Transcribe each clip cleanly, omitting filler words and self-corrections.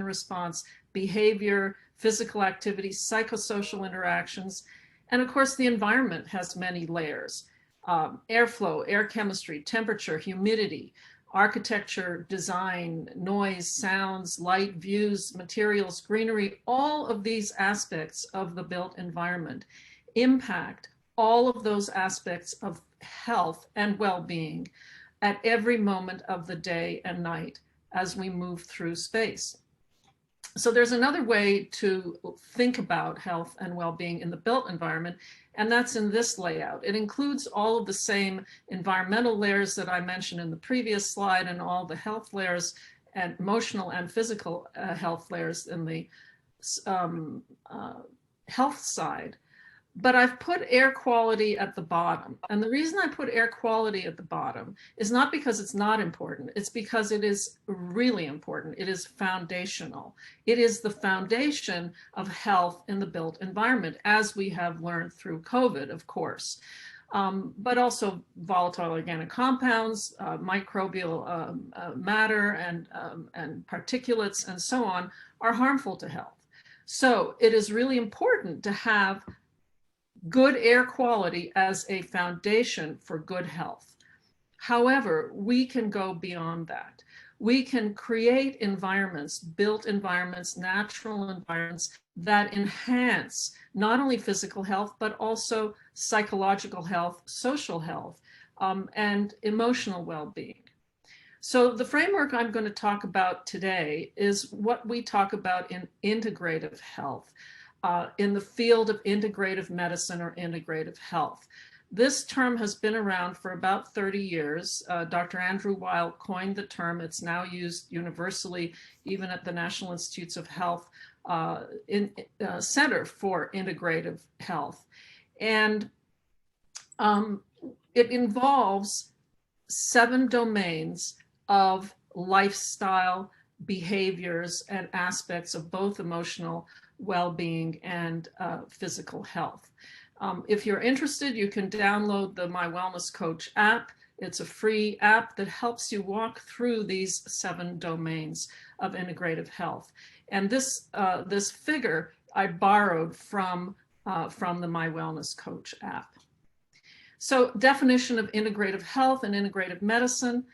response, behavior, physical activity, psychosocial interactions. And of course, the environment has many layers. Airflow, air chemistry, temperature, humidity, architecture, design, noise, sounds, light, views, materials, greenery, all of these aspects of the built environment impact all of those aspects of health and well-being at every moment of the day and night as we move through space. So there's another way to think about health and well-being in the built environment, and that's in this layout. It includes all of the same environmental layers that I mentioned in the previous slide, and all the health layers and emotional and physical health layers in the health side. But I've put air quality at the bottom. And the reason I put air quality at the bottom is not because it's not important. It's because it is really important. It is foundational. It is the foundation of health in the built environment, as we have learned through COVID, of course. But also volatile organic compounds, microbial matter, and particulates, and so on, are harmful to health. So it is really important to have good air quality as a foundation for good health. However, we can go beyond that. We can create environments, built environments, natural environments that enhance not only physical health, but also psychological health, social health, and emotional well-being. So the framework I'm going to talk about today is what we talk about in integrative health. In the field of integrative medicine or integrative health. This term has been around for about 30 years. Dr. Andrew Weil coined the term. It's now used universally, even at the National Institutes of Health Center for Integrative Health. And it involves 7 domains of lifestyle, behaviors, and aspects of both emotional well-being and physical health. If you're interested, you can download the My Wellness Coach app. It's a free app that helps you walk through these 7 domains of integrative health. And this figure I borrowed from the My Wellness Coach app. So, definition of integrative health and integrative medicine.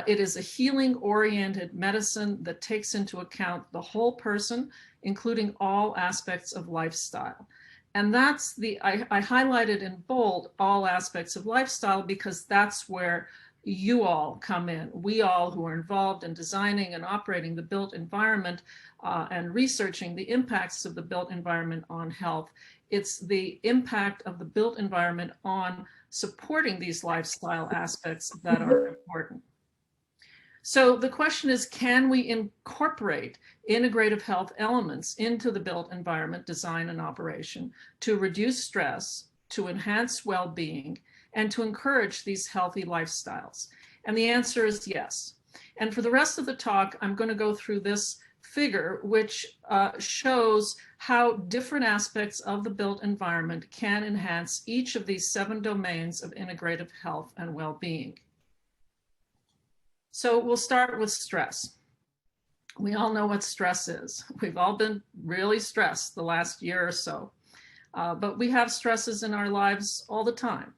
It is a healing-oriented medicine that takes into account the whole person, including all aspects of lifestyle. And that's I highlighted in bold all aspects of lifestyle because that's where you all come in. We all who are involved in designing and operating the built environment and researching the impacts of the built environment on health. It's the impact of the built environment on supporting these lifestyle aspects that are important. So the question is, can we incorporate integrative health elements into the built environment design and operation to reduce stress, to enhance well-being, and to encourage these healthy lifestyles? And the answer is yes. And for the rest of the talk, I'm going to go through this figure, which shows how different aspects of the built environment can enhance each of these 7 domains of integrative health and well-being. So we'll start with stress. We all know what stress is. We've all been really stressed the last year or so, but we have stresses in our lives all the time.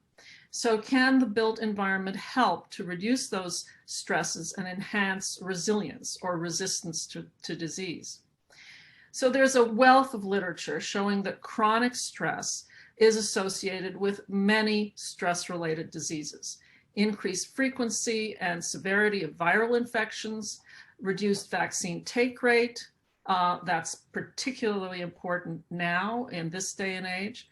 So can the built environment help to reduce those stresses and enhance resilience or resistance to disease? So there's a wealth of literature showing that chronic stress is associated with many stress-related diseases. Increased frequency and severity of viral infections, reduced vaccine take rate, that's particularly important now in this day and age,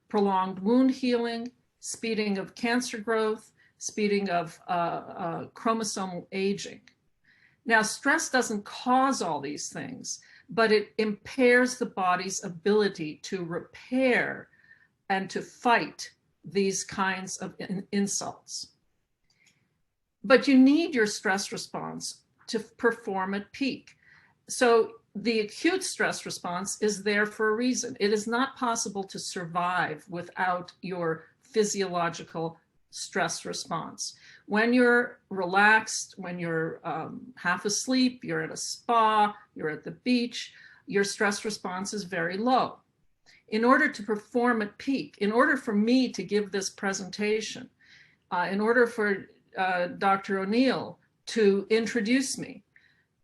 prolonged wound healing, speeding of cancer growth, speeding of chromosomal aging. Now, stress doesn't cause all these things, but it impairs the body's ability to repair and to fight these kinds of insults. But you need your stress response to perform at peak. So the acute stress response is there for a reason. It is not possible to survive without your physiological stress response. When you're relaxed, when you're half asleep, you're at a spa, you're at the beach, your stress response is very low. In order to perform at peak, in order for me to give this presentation, in order for Dr. O'Neill to introduce me,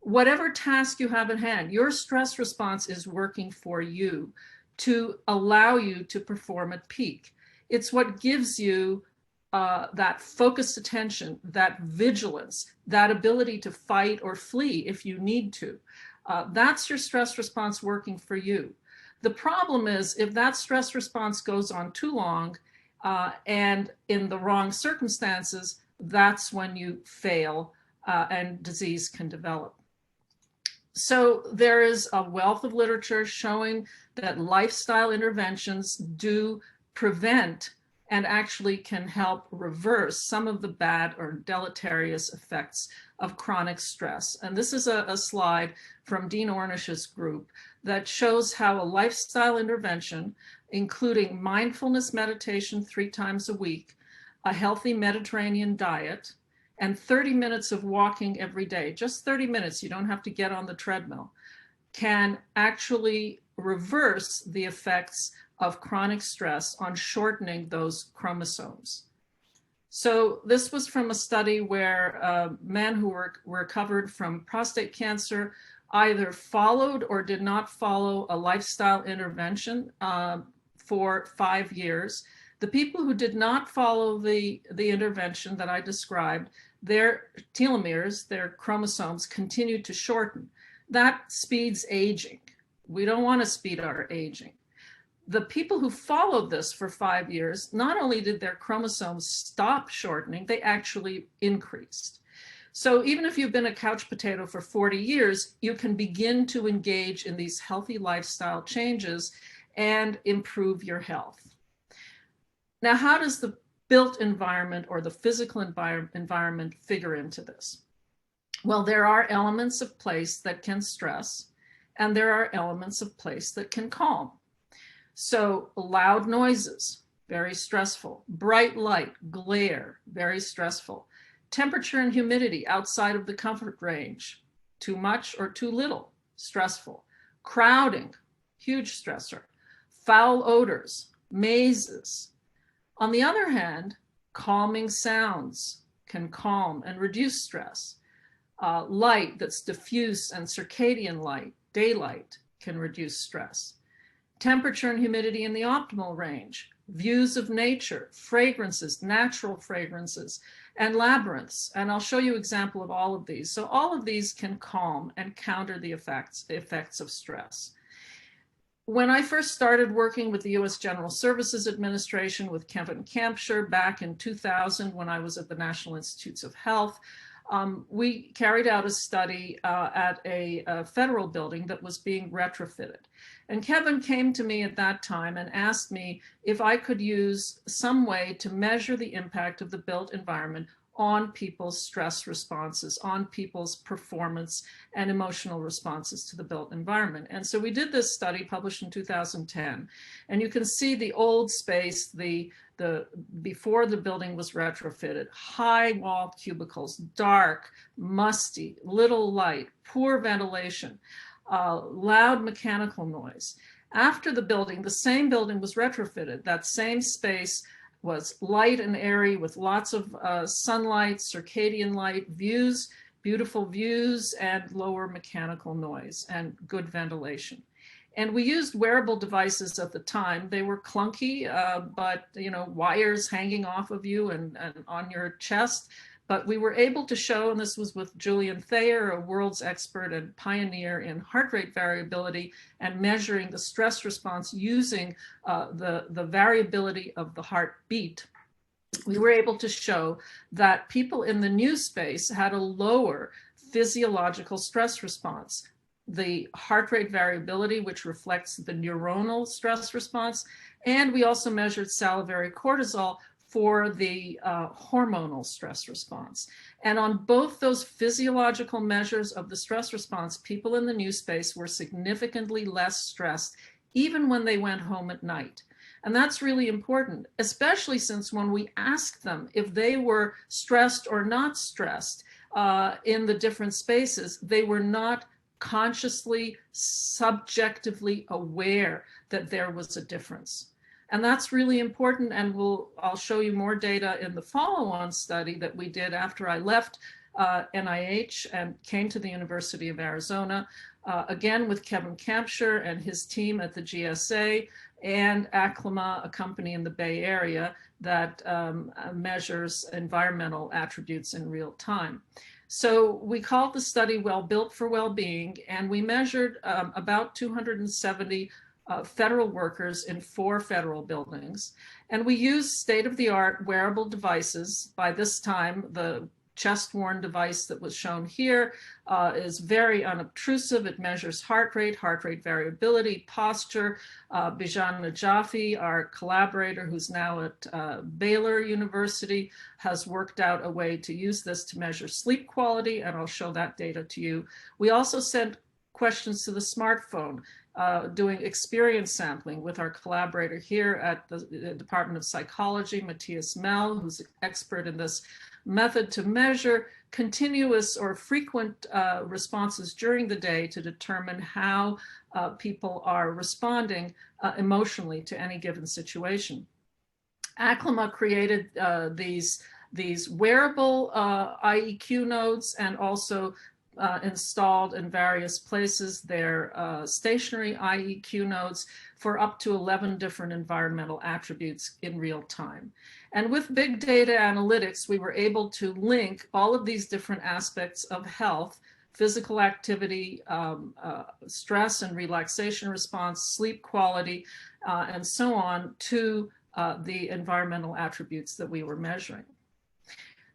whatever task you have at hand, your stress response is working for you to allow you to perform at peak. It's what gives you that focused attention, that vigilance, that ability to fight or flee if you need to. That's your stress response working for you. The problem is if that stress response goes on too long and in the wrong circumstances, that's when you fail and disease can develop. So there is a wealth of literature showing that lifestyle interventions do prevent and actually can help reverse some of the bad or deleterious effects of chronic stress. And this is a slide from Dean Ornish's group that shows how a lifestyle intervention, including mindfulness meditation 3 times a week, a healthy Mediterranean diet, and 30 minutes of walking every day, just 30 minutes, you don't have to get on the treadmill, can actually reverse the effects of chronic stress on shortening those chromosomes. So this was from a study where men who were recovered from prostate cancer either followed or did not follow a lifestyle intervention for 5 years. The people who did not follow the intervention that I described, their telomeres, their chromosomes, continued to shorten. That speeds aging. We don't want to speed our aging. The people who followed this for 5 years, not only did their chromosomes stop shortening, they actually increased. So even if you've been a couch potato for 40 years, you can begin to engage in these healthy lifestyle changes and improve your health. Now, how does the built environment or the physical environment figure into this? Well, there are elements of place that can stress, and there are elements of place that can calm. So loud noises, very stressful. Bright light, glare, very stressful. Temperature and humidity outside of the comfort range, too much or too little, stressful. Crowding, huge stressor. Foul odors, mazes. On the other hand, calming sounds can calm and reduce stress. Light that's diffuse and circadian light, daylight, can reduce stress. Temperature and humidity in the optimal range, views of nature, fragrances, natural fragrances, and labyrinths. And I'll show you an example of all of these. So all of these can calm and counter the effects of stress. When I first started working with the U.S. General Services Administration with Kevin Kampshire back in 2000, when I was at the National Institutes of Health, we carried out a study at a federal building that was being retrofitted. And Kevin came to me at that time and asked me if I could use some way to measure the impact of the built environment on people's stress responses, on people's performance and emotional responses to the built environment. And so we did this study published in 2010. And you can see the old space, before the building was retrofitted, high wall cubicles, dark, musty, little light, poor ventilation, loud mechanical noise. After the same building was retrofitted, that same space was light and airy with lots of sunlight, circadian light, views, beautiful views, and lower mechanical noise and good ventilation. And we used wearable devices at the time. They were clunky, but wires hanging off of you and on your chest. But we were able to show, and this was with Julian Thayer, a world's expert and pioneer in heart rate variability and measuring the stress response using the variability of the heartbeat. We were able to show that people in the new space had a lower physiological stress response. The heart rate variability, which reflects the neuronal stress response, and we also measured salivary cortisol for the hormonal stress response. And on both those physiological measures of the stress response, people in the new space were significantly less stressed, even when they went home at night. And that's really important, especially since when we asked them if they were stressed or not stressed in the different spaces, they were not consciously, subjectively aware that there was a difference. And that's really important. And I'll show you more data in the follow-on study that we did after I left NIH and came to the University of Arizona, again with Kevin Kampshire and his team at the GSA, and Acclima, a company in the Bay Area that measures environmental attributes in real time. So we called the study Well Built for Well-Being, and we measured about 270 federal workers in 4 federal buildings. And we used state-of-the-art wearable devices. By this time, the chest-worn device that was shown here is very unobtrusive. It measures heart rate variability, posture. Bijan Najafi, our collaborator who's now at Baylor University, has worked out a way to use this to measure sleep quality, and I'll show that data to you. We also sent questions to the smartphone, doing experience sampling with our collaborator here at the Department of Psychology, Matthias Mell, who's an expert in this method to measure continuous or frequent responses during the day to determine how people are responding emotionally to any given situation. Acclima created these wearable IEQ nodes and also installed in various places their stationary IEQ nodes for up to 11 different environmental attributes in real time. And with big data analytics, we were able to link all of these different aspects of health, physical activity, stress and relaxation response, sleep quality, and so on, to the environmental attributes that we were measuring.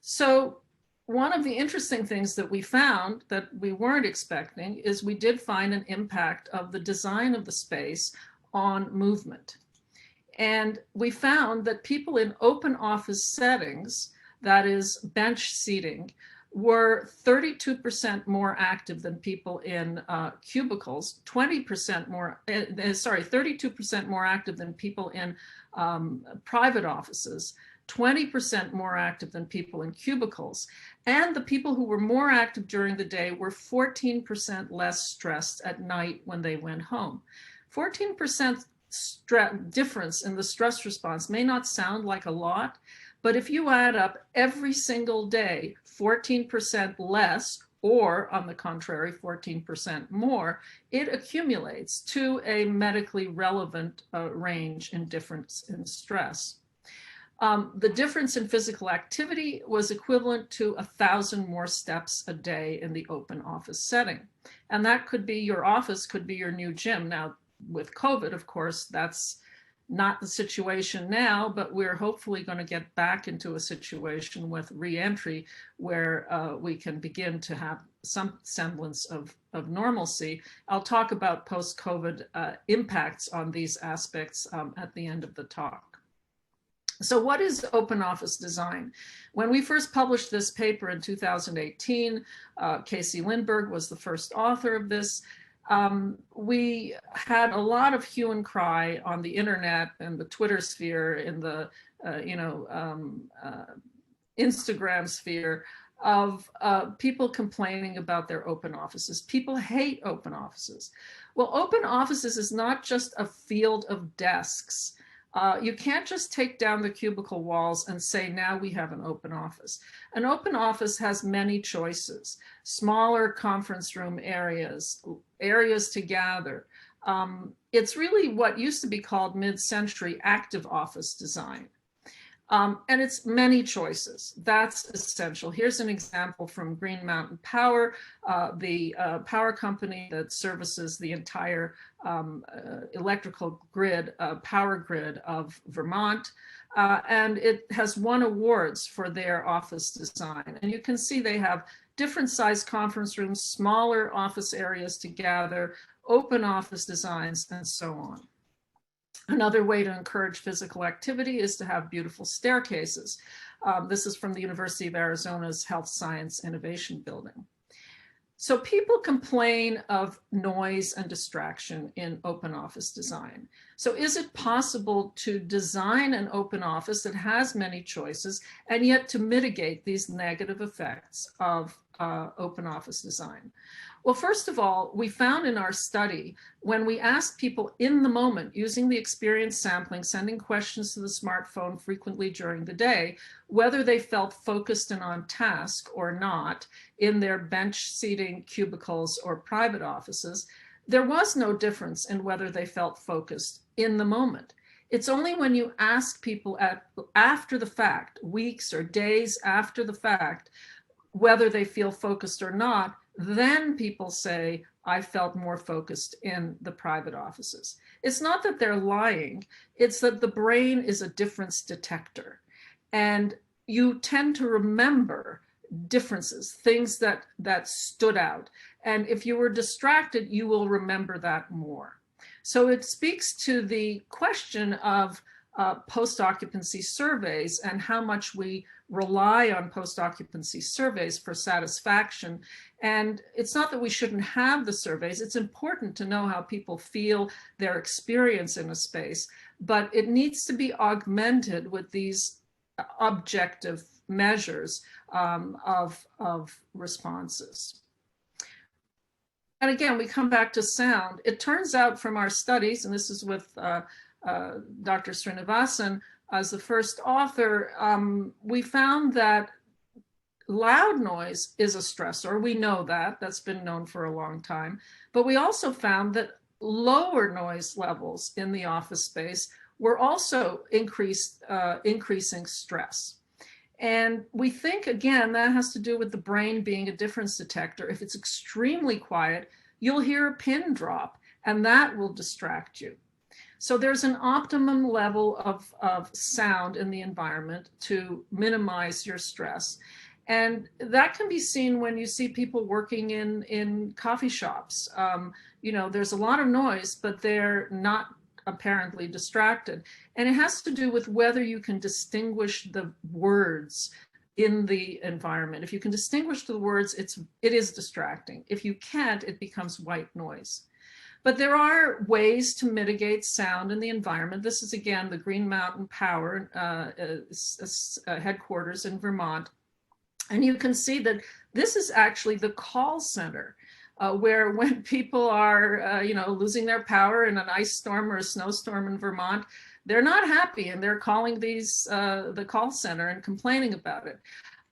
So one of the interesting things that we found that we weren't expecting is we did find an impact of the design of the space on movement. And we found that people in open office settings, that is bench seating, were 32% more active than people in cubicles, 20% more, 32% more active than people in private offices, 20% more active than people in cubicles. And the people who were more active during the day were 14% less stressed at night when they went home. 14% difference in the stress response may not sound like a lot, but if you add up every single day, 14% less, or on the contrary, 14% more, it accumulates to a medically relevant range in difference in stress. The difference in physical activity was equivalent to 1,000 more steps a day in the open office setting. And that could be your office, could be your new gym. Now, with COVID, of course, that's not the situation now, but we're hopefully going to get back into a situation with re-entry where we can begin to have some semblance of normalcy. I'll talk about post-COVID impacts on these aspects at the end of the talk. So what is open office design? When we first published this paper in 2018, Casey Lindberg was the first author of this. We had a lot of hue and cry on the internet and the Twitter sphere, in the Instagram sphere, of people complaining about their open offices. People hate open offices. Well, open offices is not just a field of desks. You can't just take down the cubicle walls and say, now we have an open office. An open office has many choices: smaller conference room areas, areas to gather. It's really what used to be called mid-century active office design. And it's many choices. That's essential. Here's an example from Green Mountain Power, the power company that services the entire electrical grid, power grid of Vermont. And it has won awards for their office design. And you can see they have different size conference rooms, smaller office areas to gather, open office designs, and so on. Another way to encourage physical activity is to have beautiful staircases. This is from the University of Arizona's Health Science Innovation Building. So people complain of noise and distraction in open office design. So is it possible to design an open office that has many choices and yet to mitigate these negative effects of open office design? Well, first of all, we found in our study, when we asked people in the moment, using the experience sampling, sending questions to the smartphone frequently during the day, whether they felt focused and on task or not in their bench seating cubicles or private offices, there was no difference in whether they felt focused in the moment. It's only when you ask people after the fact, weeks or days after the fact, whether they feel focused or not, then people say, I felt more focused in the private offices. It's not that they're lying, it's that the brain is a difference detector. And you tend to remember differences, things that stood out. And if you were distracted, you will remember that more. So it speaks to the question of post-occupancy surveys and how much we rely on post-occupancy surveys for satisfaction. And it's not that we shouldn't have the surveys. It's important to know how people feel, their experience in a space, but it needs to be augmented with these objective measures of responses. And again, we come back to sound. It turns out from our studies, and this is with Dr. Srinivasan as the first author, we found that loud noise is a stressor. We know that, that's been known for a long time. But we also found that lower noise levels in the office space were also increasing stress. And we think, again, that has to do with the brain being a difference detector. If it's extremely quiet, you'll hear a pin drop, and that will distract you. So there's an optimum level of sound in the environment to minimize your stress. And that can be seen when you see people working in coffee shops. You know, there's a lot of noise, but they're not apparently distracted. And it has to do with whether you can distinguish the words in the environment. If you can distinguish the words, it is distracting. If you can't, it becomes white noise. But there are ways to mitigate sound in the environment. This is, again, the Green Mountain Power headquarters in Vermont. And you can see that this is actually the call center, where when people are, you know, losing their power in an ice storm or a snowstorm in Vermont, they're not happy, and they're calling the call center and complaining about it.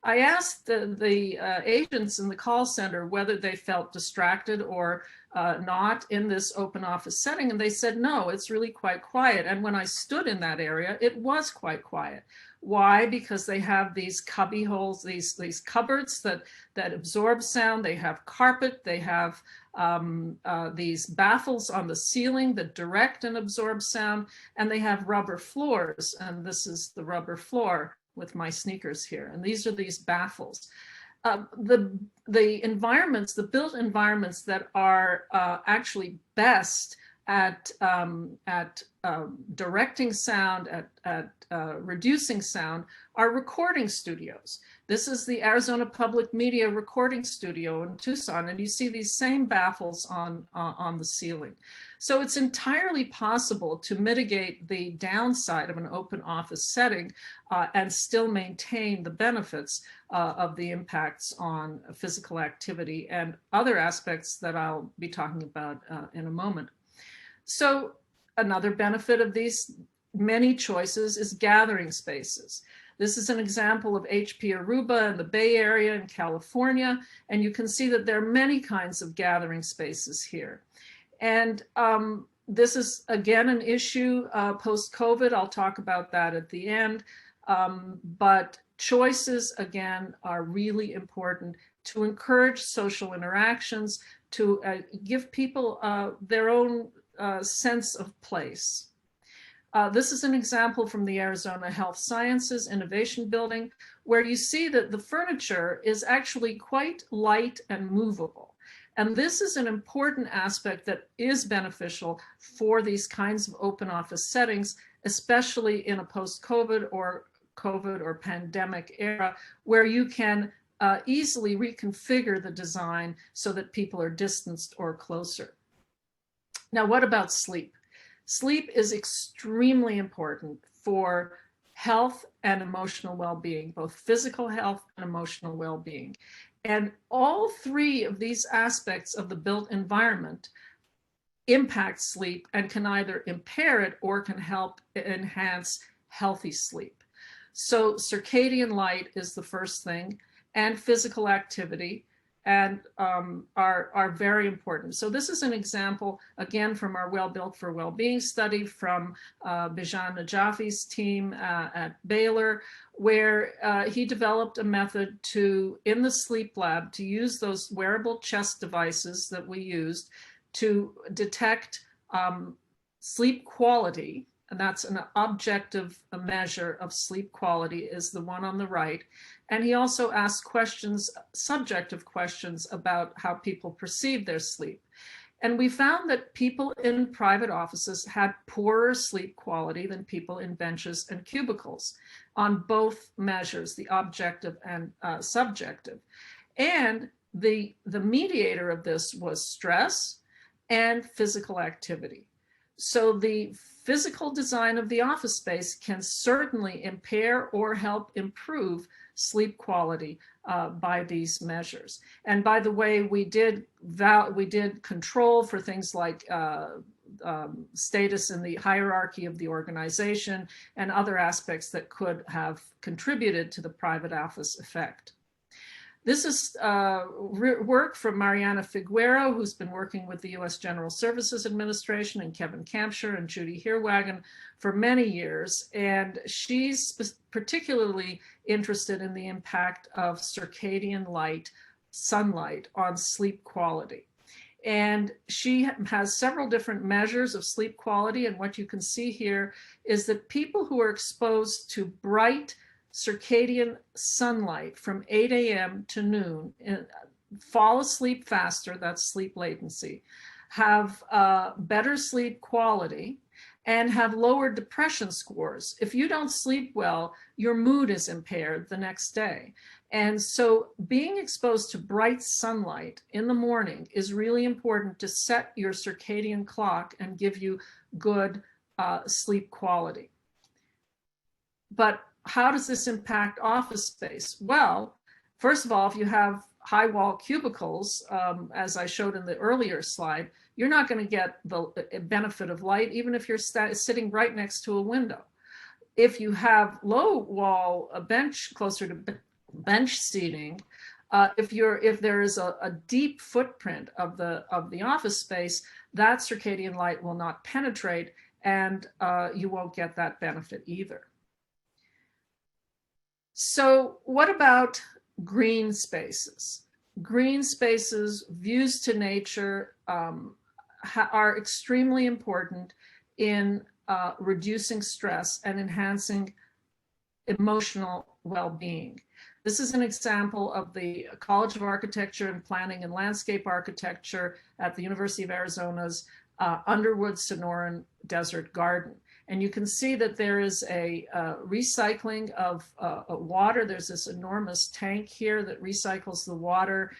I asked the agents in the call center whether they felt distracted or not in this open office setting, and they said, no, it's really quite quiet. And when I stood in that area, it was quite quiet. Why? Because they have these cubby holes, these cupboards that absorb sound. They have carpet. They have these baffles on the ceiling that direct and absorb sound. And they have rubber floors. And this is the rubber floor with my sneakers here. And these are these baffles. The environments, the built environments that are actually best at directing sound, at reducing sound, are recording studios. This is the Arizona Public Media recording studio in Tucson, and you see these same baffles on the ceiling. So it's entirely possible to mitigate the downside of an open office setting and still maintain the benefits of the impacts on physical activity and other aspects that I'll be talking about in a moment. So another benefit of these many choices is gathering spaces. This is an example of HP Aruba in the Bay Area in California, and you can see that there are many kinds of gathering spaces here. And this is, again, an issue post-COVID. I'll talk about that at the end. But choices, again, are really important to encourage social interactions, to give people their own sense of place. This is an example from the Arizona Health Sciences Innovation Building, where you see that the furniture is actually quite light and movable. And this is an important aspect that is beneficial for these kinds of open office settings, especially in a post-COVID or COVID or pandemic era, where you can easily reconfigure the design so that people are distanced or closer. Now, what about sleep? Sleep is extremely important for health and emotional well-being, both physical health and emotional well-being. And all three of these aspects of the built environment impact sleep and can either impair it or can help enhance healthy sleep. So circadian light is the first thing, and physical activity, and are very important. So this is an example, again, from our Well Built for Wellbeing study from Bijan Najafi's team at Baylor, where he developed a method to, in the sleep lab, to use those wearable chest devices that we used to detect sleep quality, and that's an objective measure of sleep quality, is the one on the right. And he also asked questions, subjective questions, about how people perceive their sleep. And we found that people in private offices had poorer sleep quality than people in benches and cubicles on both measures, the objective and subjective. And the mediator of this was stress and physical activity. So the physical design of the office space can certainly impair or help improve sleep quality by these measures. And by the way, we did control for things like status in the hierarchy of the organization and other aspects that could have contributed to the private office effect. This is work from Mariana Figuero, who's been working with the U.S. General Services Administration, and Kevin Kampshire and Judy Heerwagen for many years. And she's particularly interested in the impact of circadian light, sunlight, on sleep quality. And she has several different measures of sleep quality. And what you can see here is that people who are exposed to bright circadian sunlight from 8 a.m. to noon fall asleep faster, that's sleep latency, have better sleep quality, and have lower depression scores. If you don't sleep well, your mood is impaired the next day. And so being exposed to bright sunlight in the morning is really important to set your circadian clock and give you good sleep quality. But how does this impact office space? Well, first of all, if you have high wall cubicles, as I showed in the earlier slide, you're not going to get the benefit of light, even if you're sitting right next to a window. If you have low wall, a bench closer to bench seating, if there is a deep footprint of the office space, that circadian light will not penetrate, and you won't get that benefit either. So what about green spaces? Green spaces, views to nature, are extremely important in reducing stress and enhancing emotional well-being. This is an example of the College of Architecture and Planning and Landscape Architecture at the University of Arizona's Underwood Sonoran Desert Garden. And you can see that there is a recycling of water. There's this enormous tank here that recycles the water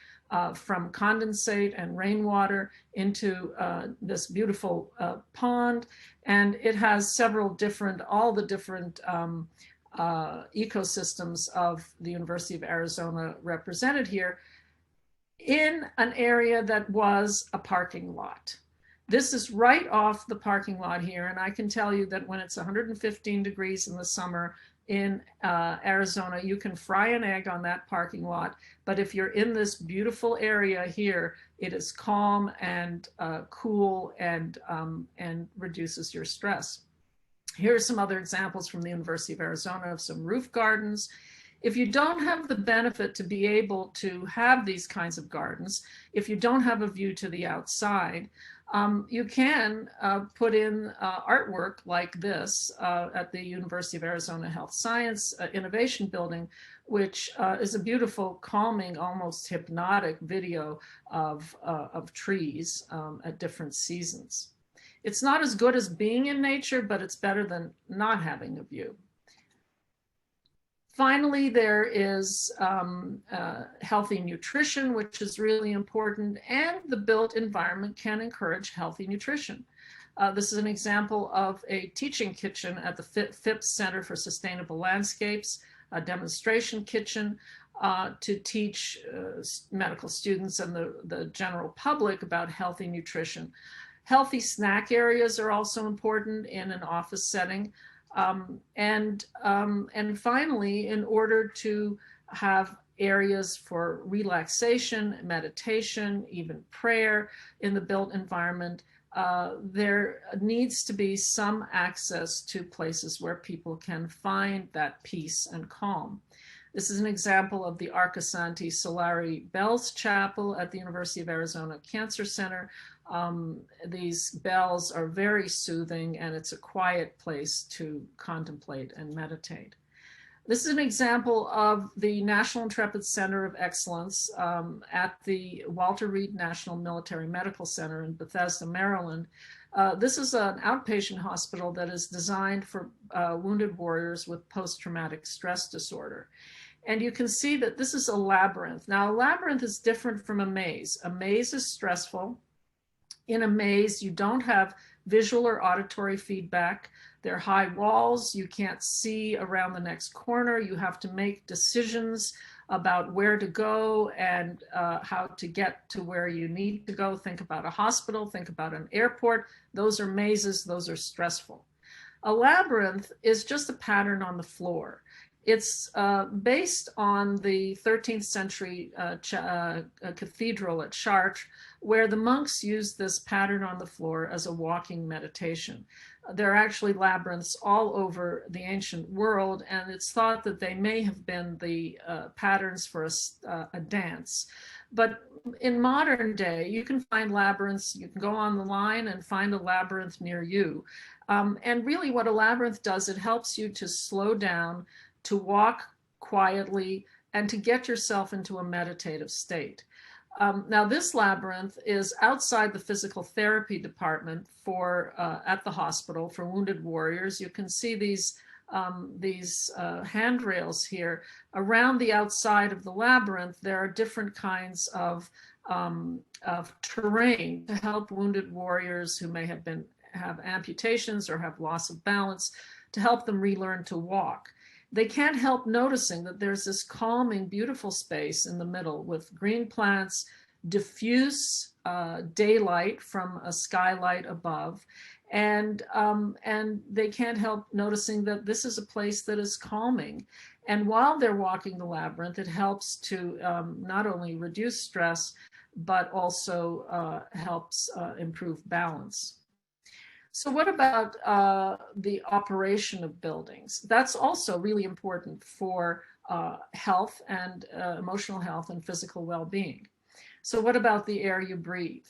from condensate and rainwater into this beautiful pond. And it has several different, all the different ecosystems of the University of Arizona represented here in an area that was a parking lot. This is right off the parking lot here, and I can tell you that when it's 115 degrees in the summer in Arizona, you can fry an egg on that parking lot. But if you're in this beautiful area here, it is calm and cool and reduces your stress. Here are some other examples from the University of Arizona of some roof gardens. If you don't have the benefit to be able to have these kinds of gardens, if you don't have a view to the outside, you can put in artwork like this at the University of Arizona Health Science Innovation Building, which is a beautiful, calming, almost hypnotic video of trees at different seasons. It's not as good as being in nature, but it's better than not having a view. Finally, there is healthy nutrition, which is really important, and the built environment can encourage healthy nutrition. This is an example of a teaching kitchen at the Phipps Center for Sustainable Landscapes, a demonstration kitchen to teach medical students and the general public about healthy nutrition. Healthy snack areas are also important in an office setting. And finally, in order to have areas for relaxation, meditation, even prayer in the built environment, there needs to be some access to places where people can find that peace and calm. This is an example of the Arcosanti Solari Bells Chapel at the University of Arizona Cancer Center. These bells are very soothing, and it's a quiet place to contemplate and meditate. This is an example of the National Intrepid Center of Excellence at the Walter Reed National Military Medical Center in Bethesda, Maryland. This is an outpatient hospital that is designed for wounded warriors with post-traumatic stress disorder. And you can see that this is a labyrinth. Now, a labyrinth is different from a maze. A maze is stressful. In a maze, you don't have visual or auditory feedback. There are high walls. You can't see around the next corner. You have to make decisions about where to go and how to get to where you need to go. Think about a hospital, think about an airport. Those are mazes, those are stressful. A labyrinth is just a pattern on the floor. It's based on the 13th century cathedral at Chartres, where the monks used this pattern on the floor as a walking meditation. There are actually labyrinths all over the ancient world, and it's thought that they may have been the patterns for a dance. But in modern day, you can find labyrinths. You can go online and find a labyrinth near you. And really what a labyrinth does, it helps you to slow down, to walk quietly, and to get yourself into a meditative state. Now, this labyrinth is outside the physical therapy department for at the hospital for wounded warriors. You can see these handrails here. Around the outside of the labyrinth, there are different kinds of terrain to help wounded warriors who may have amputations or have loss of balance, to help them relearn to walk. They can't help noticing that there's this calming, beautiful space in the middle with green plants, diffuse daylight from a skylight above. And they can't help noticing that this is a place that is calming. And while they're walking the labyrinth, it helps to not only reduce stress, but also helps improve balance. So what about the operation of buildings? That's also really important for health and emotional health and physical well-being. So what about the air you breathe?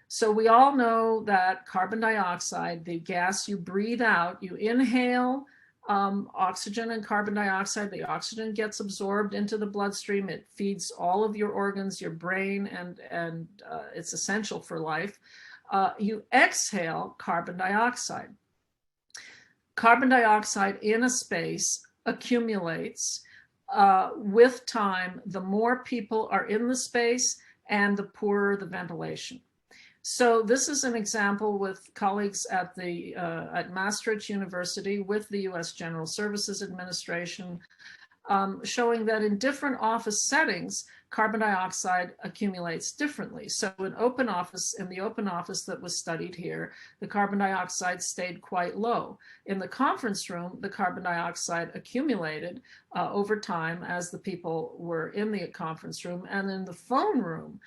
So we all know that carbon dioxide, the gas you breathe out, you inhale oxygen and carbon dioxide. The oxygen gets absorbed into the bloodstream. It feeds all of your organs, your brain, and it's essential for life. You exhale carbon dioxide. Carbon dioxide in a space accumulates. With time, the more people are in the space and the poorer the ventilation. So this is an example with colleagues at Maastricht University with the US General Services Administration, showing that in different office settings, carbon dioxide accumulates differently. So in the open office that was studied here, the carbon dioxide stayed quite low. In the conference room, the carbon dioxide accumulated over time as the people were in the conference room. And in the phone room,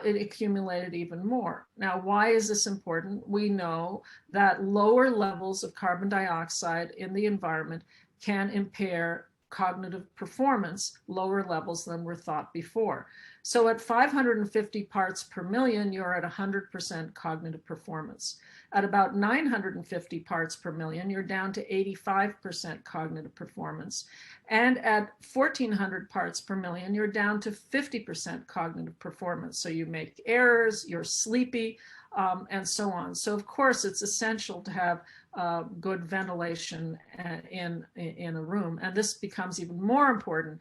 it accumulated even more. Now, why is this important? We know that lower levels of carbon dioxide in the environment can impair cognitive performance, lower levels than were thought before. So at 550 parts per million, you're at 100% cognitive performance. At about 950 parts per million, you're down to 85% cognitive performance. And at 1400 parts per million, you're down to 50% cognitive performance. So you make errors, you're sleepy, and so on. So of course it's essential to have good ventilation in a room, and this becomes even more important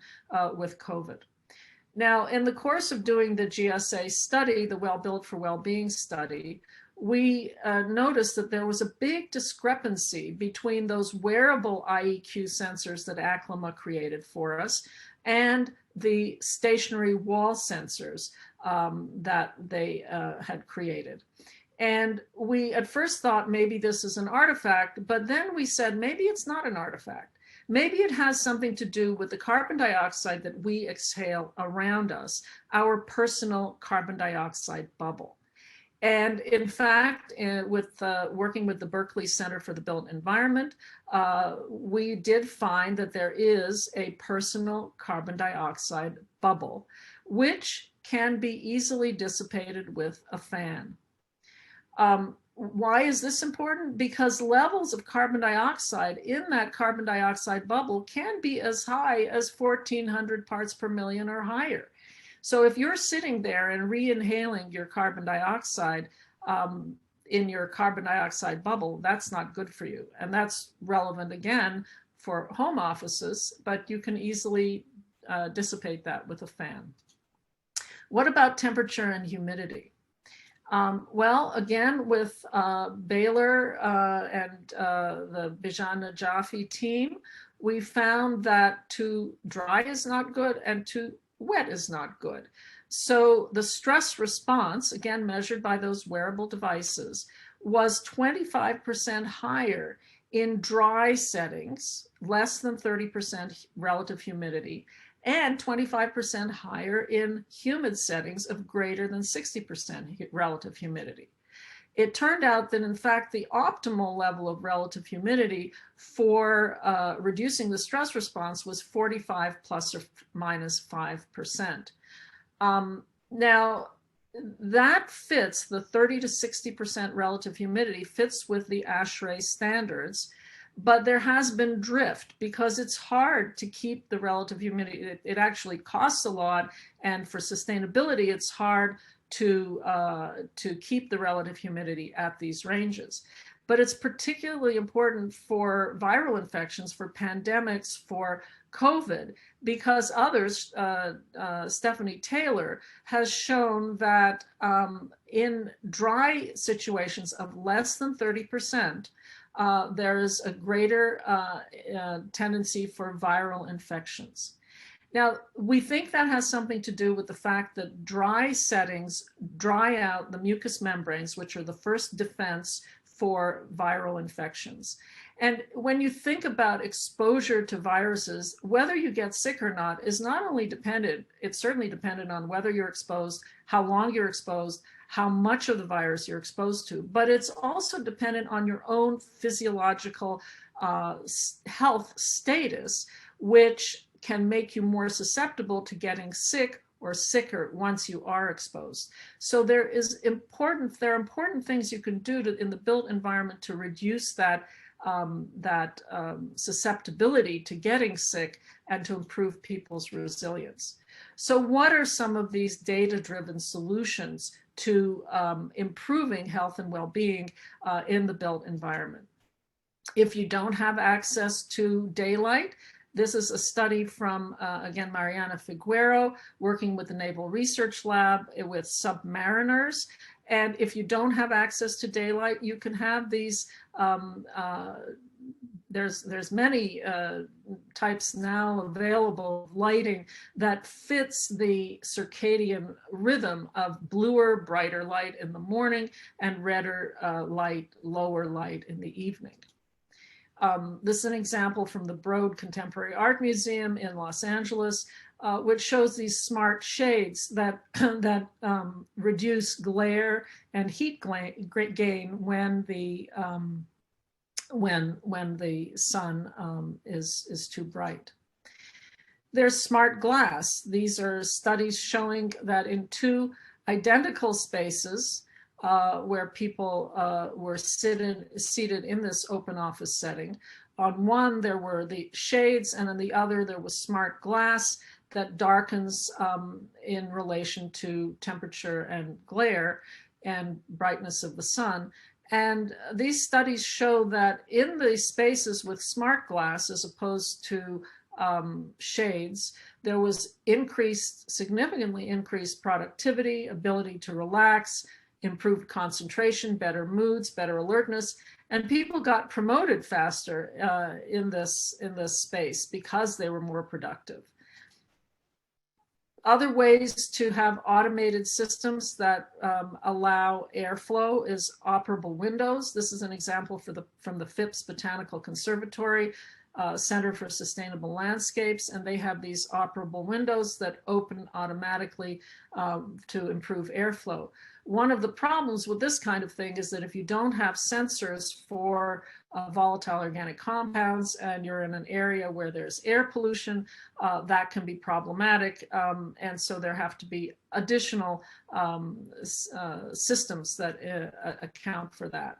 with COVID. Now, in the course of doing the GSA study, the Well Built for Wellbeing study, we noticed that there was a big discrepancy between those wearable IEQ sensors that Acclima created for us and the stationary wall sensors that they had created. And we at first thought maybe this is an artifact, but then we said maybe it's not an artifact. Maybe it has something to do with the carbon dioxide that we exhale around us, our personal carbon dioxide bubble. And in fact, with working with the Berkeley Center for the Built Environment, we did find that there is a personal carbon dioxide bubble, which can be easily dissipated with a fan. Why is this important? Because levels of carbon dioxide in that carbon dioxide bubble can be as high as 1,400 parts per million or higher. So if you're sitting there and re-inhaling your carbon dioxide in your carbon dioxide bubble, that's not good for you. And that's relevant again for home offices, but you can easily dissipate that with a fan. What about temperature and humidity? Well, again, with Baylor and the Bijan Najafi team, we found that too dry is not good and too wet is not good. So the stress response, again measured by those wearable devices, was 25% higher in dry settings, less than 30% relative humidity, and 25% higher in humid settings of greater than 60% relative humidity. It turned out that in fact the optimal level of relative humidity for reducing the stress response was 45 plus or minus 5%. Now that fits, the 30 to 60% relative humidity fits with the ASHRAE standards, but there has been drift because it's hard to keep the relative humidity. It actually costs a lot, and for sustainability, it's hard to keep the relative humidity at these ranges. But it's particularly important for viral infections, for pandemics, for COVID, because others, Stephanie Taylor, has shown that in dry situations of less than 30%, there's a greater tendency for viral infections. Now, we think that has something to do with the fact that dry settings dry out the mucous membranes, which are the first defense for viral infections. And when you think about exposure to viruses, whether you get sick or not is not only dependent, it's certainly dependent on whether you're exposed, how long you're exposed, how much of the virus you're exposed to, but it's also dependent on your own physiological health status, which can make you more susceptible to getting sick or sicker once you are exposed. So there are important things you can do in the built environment to reduce that susceptibility to getting sick and to improve people's resilience. So what are some of these data-driven solutions to improving health and well-being in the built environment? If you don't have access to daylight, this is a study from, again, Mariana Figuero, working with the Naval Research Lab with submariners. And if you don't have access to daylight, you can have these, there's many types now available of lighting that fits the circadian rhythm of bluer, brighter light in the morning and redder light, lower light in the evening. This is an example from the Broad Contemporary Art Museum in Los Angeles, which shows these smart shades that reduce glare and heat gain when the sun is too bright. There's smart glass. These are studies showing that in two identical spaces, where people were seated in this open office setting. On one, there were the shades, and on the other, there was smart glass that darkens in relation to temperature and glare. and brightness of the sun. And these studies show that in the spaces with smart glass, as opposed to shades, there was significantly increased productivity, ability to relax, improved concentration, better moods, better alertness, and people got promoted faster in this space because they were more productive. Other ways to have automated systems that allow airflow is operable windows. This is an example from the Phipps Botanical Conservatory Center for Sustainable Landscapes, and they have these operable windows that open automatically to improve airflow. One of the problems with this kind of thing is that if you don't have sensors for volatile organic compounds and you're in an area where there's air pollution, that can be problematic. And so there have to be additional systems that account for that.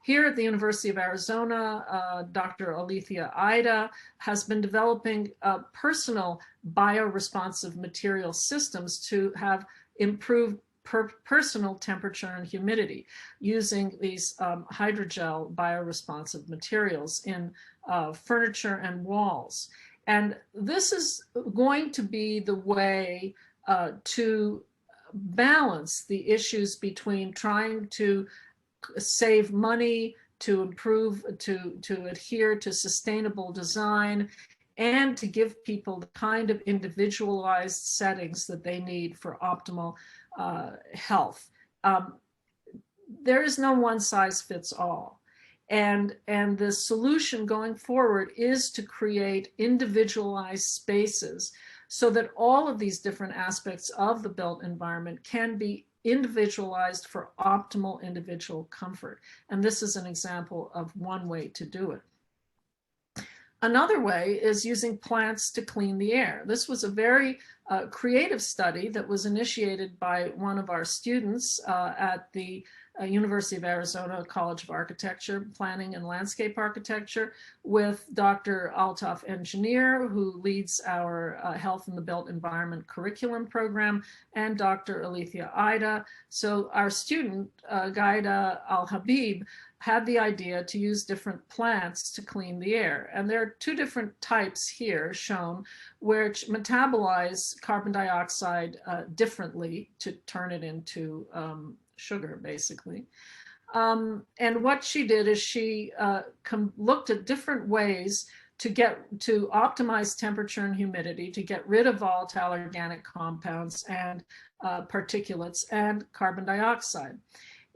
Here at the University of Arizona, Dr. Alethea Ida has been developing personal bioresponsive material systems to have improved personal temperature and humidity using these hydrogel bioresponsive materials in furniture and walls. And this is going to be the way to balance the issues between trying to save money, to improve, to adhere to sustainable design, and to give people the kind of individualized settings that they need for optimal health. There is no one size fits all. And the solution going forward is to create individualized spaces so that all of these different aspects of the built environment can be individualized for optimal individual comfort. And this is an example of one way to do it. Another way is using plants to clean the air. This was a very creative study that was initiated by one of our students at the University of Arizona College of Architecture, Planning and Landscape Architecture, with Dr. Altaf Engineer, who leads our Health in the Built Environment curriculum program, and Dr. Alethea Ida. So our student, Gaida Al-Habib, had the idea to use different plants to clean the air. And there are two different types here shown, which metabolize carbon dioxide differently to turn it into sugar, basically. And what she did is she looked at different ways to optimize temperature and humidity, to get rid of volatile organic compounds and particulates and carbon dioxide.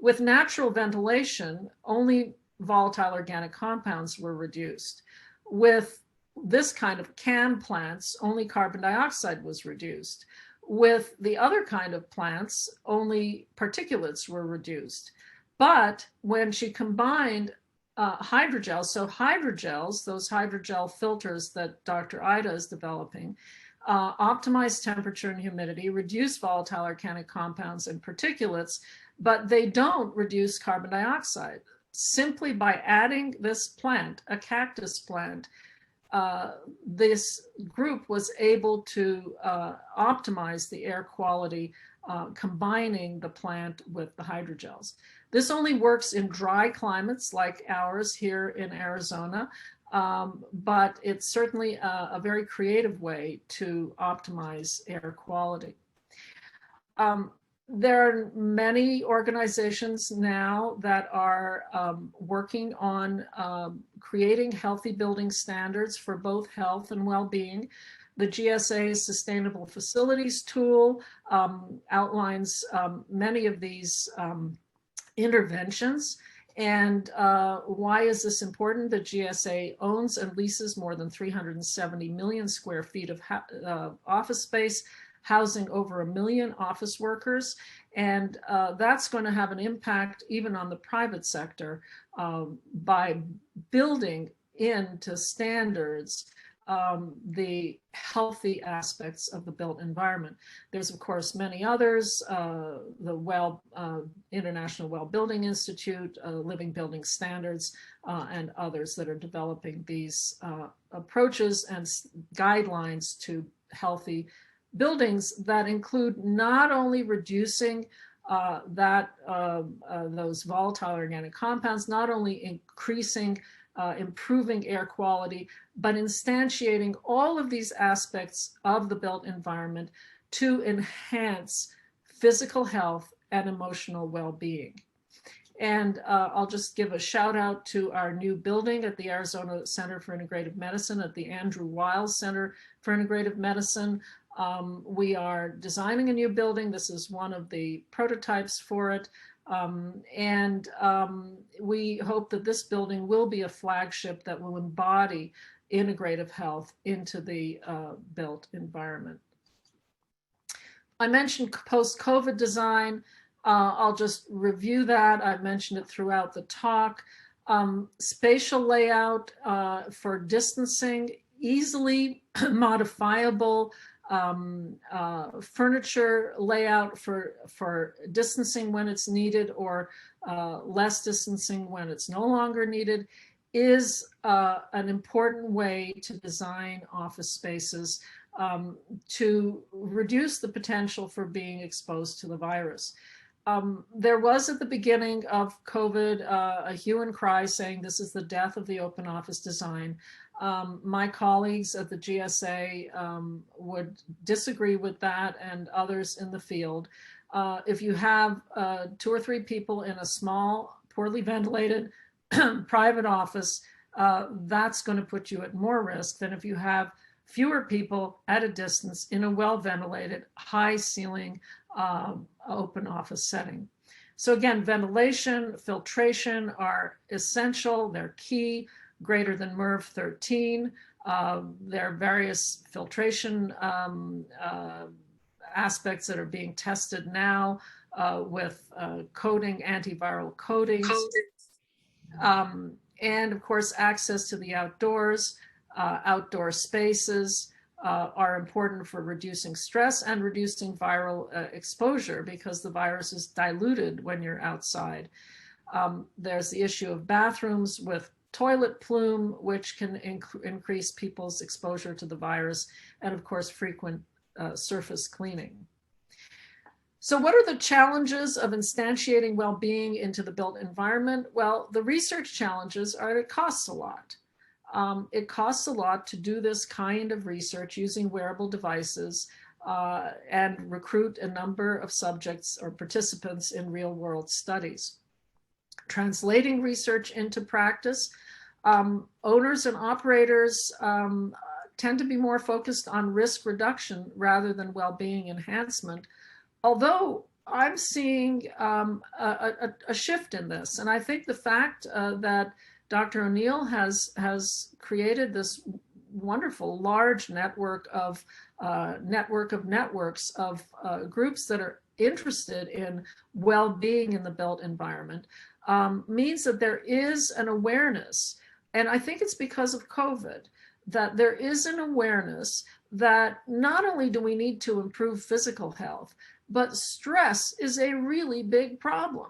With natural ventilation, only volatile organic compounds were reduced. With this kind of can plants, only carbon dioxide was reduced. With the other kind of plants, only particulates were reduced. But when she combined hydrogels, so hydrogels, those hydrogel filters that Dr. Ida is developing, optimize temperature and humidity, reduce volatile organic compounds and particulates, but they don't reduce carbon dioxide. Simply by adding this plant, a cactus plant, this group was able to optimize the air quality, combining the plant with the hydrogels. This only works in dry climates like ours here in Arizona, but it's certainly a very creative way to optimize air quality. There are many organizations now that are working on creating healthy building standards for both health and well-being. The GSA's Sustainable Facilities Tool outlines many of these interventions. And why is this important? The GSA owns and leases more than 370 million square feet of office space, housing over 1 million office workers. And that's going to have an impact even on the private sector by building into standards the healthy aspects of the built environment. There's, of course, many others, the International Well Building Institute, Living Building Standards, and others that are developing these approaches and guidelines to healthy buildings that include not only reducing those volatile organic compounds, not only improving air quality, but instantiating all of these aspects of the built environment to enhance physical health and emotional well-being. And I'll just give a shout out to our new building at the Arizona Center for Integrative Medicine, at the Andrew Weil Center for Integrative Medicine. We are designing a new building. This is one of the prototypes for it. We hope that this building will be a flagship that will embody integrative health into the built environment. I mentioned post-COVID design. I'll just review that. I've mentioned it throughout the talk. Spatial layout for distancing, easily modifiable furniture layout for distancing when it's needed, or less distancing when it's no longer needed, is an important way to design office spaces to reduce the potential for being exposed to the virus. There was at the beginning of COVID a hue and cry saying this is the death of the open office design. My colleagues at the GSA would disagree with that, and others in the field. If you have 2 or 3 people in a small, poorly ventilated private office, that's going to put you at more risk than if you have fewer people at a distance in a well-ventilated, high-ceiling open office setting. So again, ventilation, filtration are essential. They're key, greater than MERV 13. There are various filtration aspects that are being tested now with coating, antiviral coatings. And of course, access to the outdoors, outdoor spaces are important for reducing stress and reducing viral exposure, because the virus is diluted when you're outside. There's the issue of bathrooms with toilet plume, which can increase people's exposure to the virus, and of course, frequent surface cleaning. So what are the challenges of instantiating well-being into the built environment? Well, the research challenges are it costs a lot. It costs a lot to do this kind of research using wearable devices and recruit a number of subjects or participants in real-world studies. Translating research into practice, owners and operators tend to be more focused on risk reduction rather than well-being enhancement. Although I'm seeing a shift in this, and I think the fact that Dr. O'Neill has created this wonderful large network of networks of groups that are interested in well-being in the built environment means that there is an awareness, and I think it's because of COVID, that there is an awareness that not only do we need to improve physical health, but stress is a really big problem.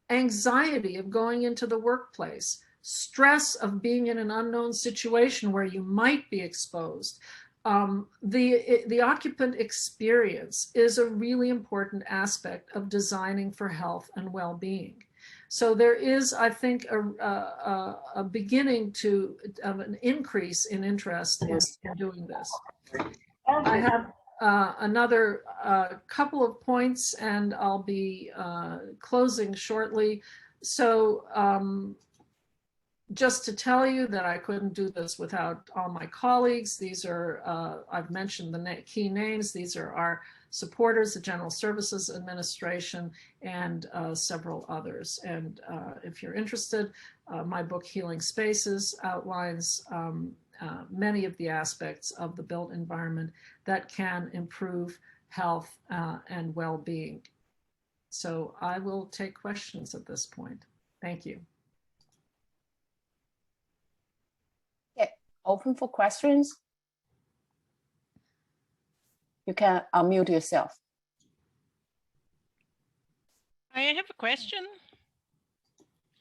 Anxiety of going into the workplace, stress of being in an unknown situation where you might be exposed. The occupant experience is a really important aspect of designing for health and well-being. So there is, I think, a beginning of an increase in interest in doing this. I have another couple of points, and I'll be closing shortly. So just to tell you that I couldn't do this without all my colleagues. These are, I've mentioned the key names. These are our supporters, the General Services Administration, and several others. And if you're interested, my book, Healing Spaces, outlines many of the aspects of the built environment that can improve health and well-being. So I will take questions at this point. Thank you. Okay, open for questions. You can unmute yourself. I have a question.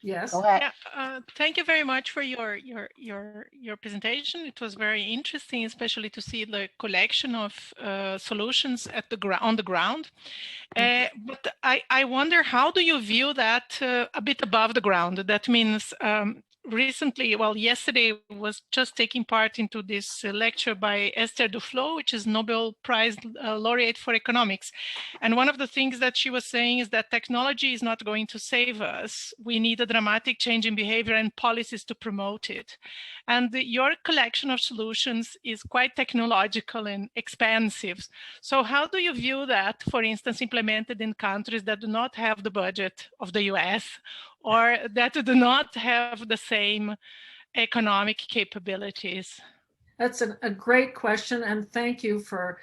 Yes. Go ahead. Yeah, thank you very much for your presentation. It was very interesting, especially to see the collection of solutions at on the ground. But I wonder, how do you view that a bit above the ground? That means recently, well, yesterday was just taking part into this lecture by Esther Duflo, which is Nobel Prize laureate for economics. And one of the things that she was saying is that technology is not going to save us. We need a dramatic change in behavior and policies to promote it. And your collection of solutions is quite technological and expansive. So how do you view that, for instance, implemented in countries that do not have the budget of the US or that do not have the same economic capabilities? That's a great question, and thank you for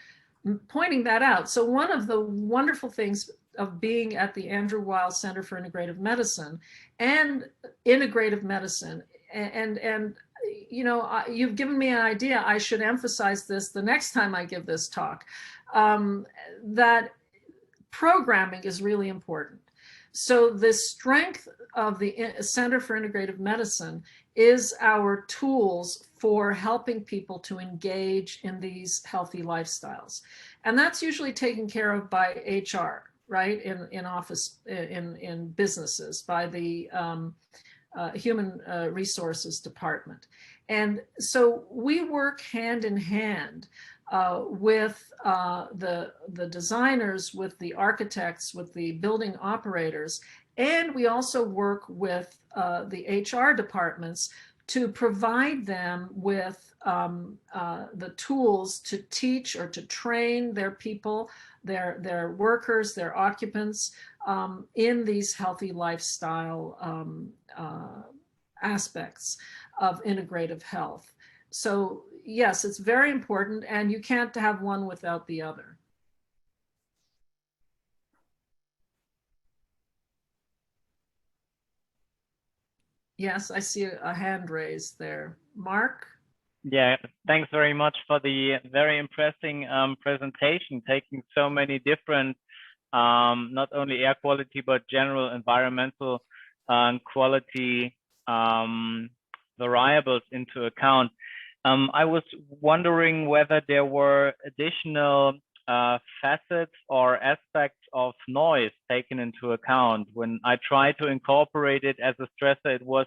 pointing that out. So one of the wonderful things of being at the Andrew Weil Center for Integrative Medicine and integrative medicine, and you know, you've given me an idea. I should emphasize this the next time I give this talk, that programming is really important. So the strength of the Center for Integrative Medicine is our tools for helping people to engage in these healthy lifestyles. And that's usually taken care of by HR, right? In office, in businesses, by the human resources department. And so we work hand in hand with the designers, with the architects, with the building operators, and we also work with the HR departments to provide them with the tools to teach or to train their people, their workers, their occupants in these healthy lifestyle aspects of integrative health. So yes, it's very important, and you can't have one without the other. Yes, I see a hand raised there. Mark? Yeah, thanks very much for the very impressive presentation, taking so many different, not only air quality, but general environmental quality variables into account. I was wondering whether there were additional facets or aspects of noise taken into account. When I tried to incorporate it as a stressor, it was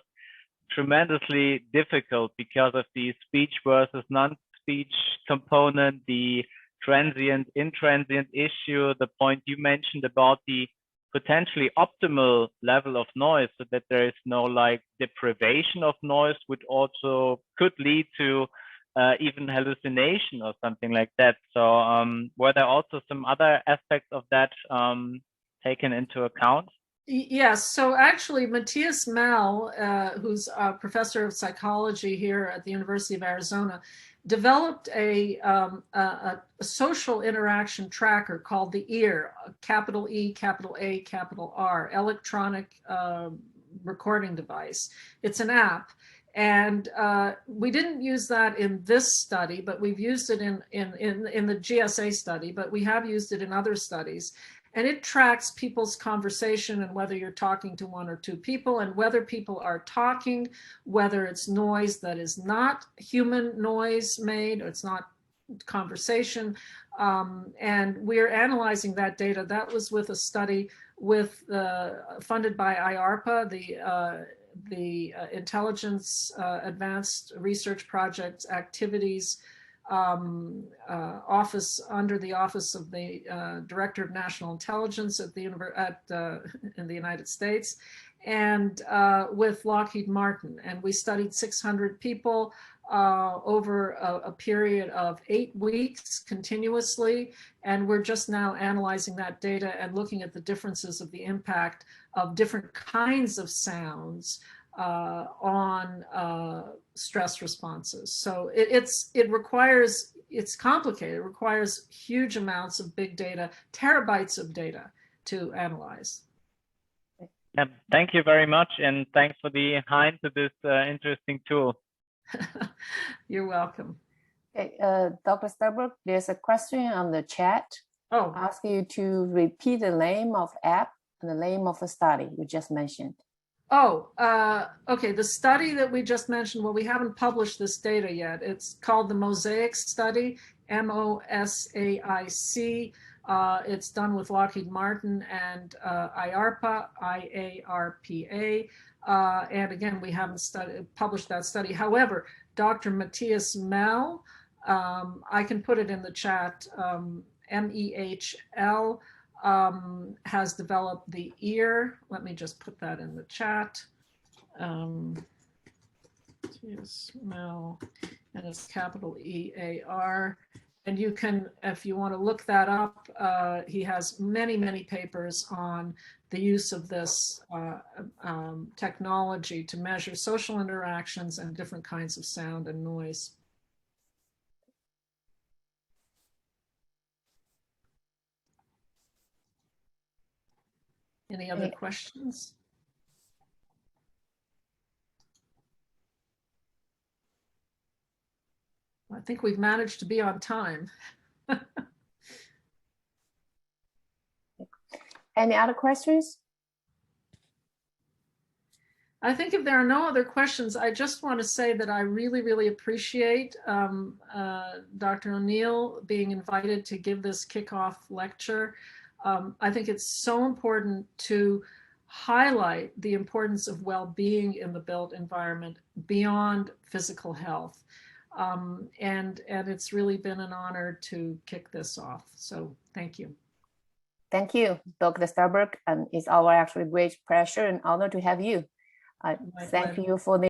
tremendously difficult because of the speech versus non-speech component, the transient, intransient issue, the point you mentioned about the potentially optimal level of noise, so that there is no like deprivation of noise, which also could lead to even hallucination or something like that. So were there also some other aspects of that taken into account? Yes, so actually Matthias Mell, who's a professor of psychology here at the University of Arizona, developed a social interaction tracker called the EAR, capital E, capital A, capital R, electronic recording device. It's an app. And we didn't use that in this study, but we've used it in the GSA study, but we have used it in other studies. And it tracks people's conversation and whether you're talking to one or two people and whether people are talking, whether it's noise that is not human noise made, or it's not conversation. And we're analyzing that data. That was with a study with funded by IARPA, the Intelligence Advanced Research Project Activities office under the Office of the Director of National Intelligence at in the United States, and with Lockheed Martin. And we studied 600 people over a period of 8 weeks continuously. And we're just now analyzing that data and looking at the differences of the impact of different kinds of sounds on stress responses. So it's complicated. It requires huge amounts of big data, terabytes of data to analyze. Yeah, thank you very much, and thanks for the hint to this interesting tool. You're welcome. Okay, Dr. Sternberg, there's a question on the chat. Oh, Ask you to repeat the name of app and the name of the study you just mentioned. Oh, okay. The study that we just mentioned, well, we haven't published this data yet. It's called the MOSAIC study, MOSAIC. It's done with Lockheed Martin and IARPA, IARPA. And again, we haven't published that study. However, Dr. Matthias Mell, I can put it in the chat, MEHL, has developed the EAR. Let me just put that in the chat. Mel, and it's capital EAR. And you can, if you want to look that up, he has many, many papers on the use of this technology to measure social interactions and different kinds of sound and noise. Any other questions? I think we've managed to be on time. Any other questions? I think if there are no other questions, I just want to say that I really, really appreciate Dr. O'Neill being invited to give this kickoff lecture. I think it's so important to highlight the importance of well-being in the built environment beyond physical health. And it's really been an honor to kick this off. So thank you. Thank you, Dr. Sternberg. And it's our actually great pleasure and honor to have you. Thank you for the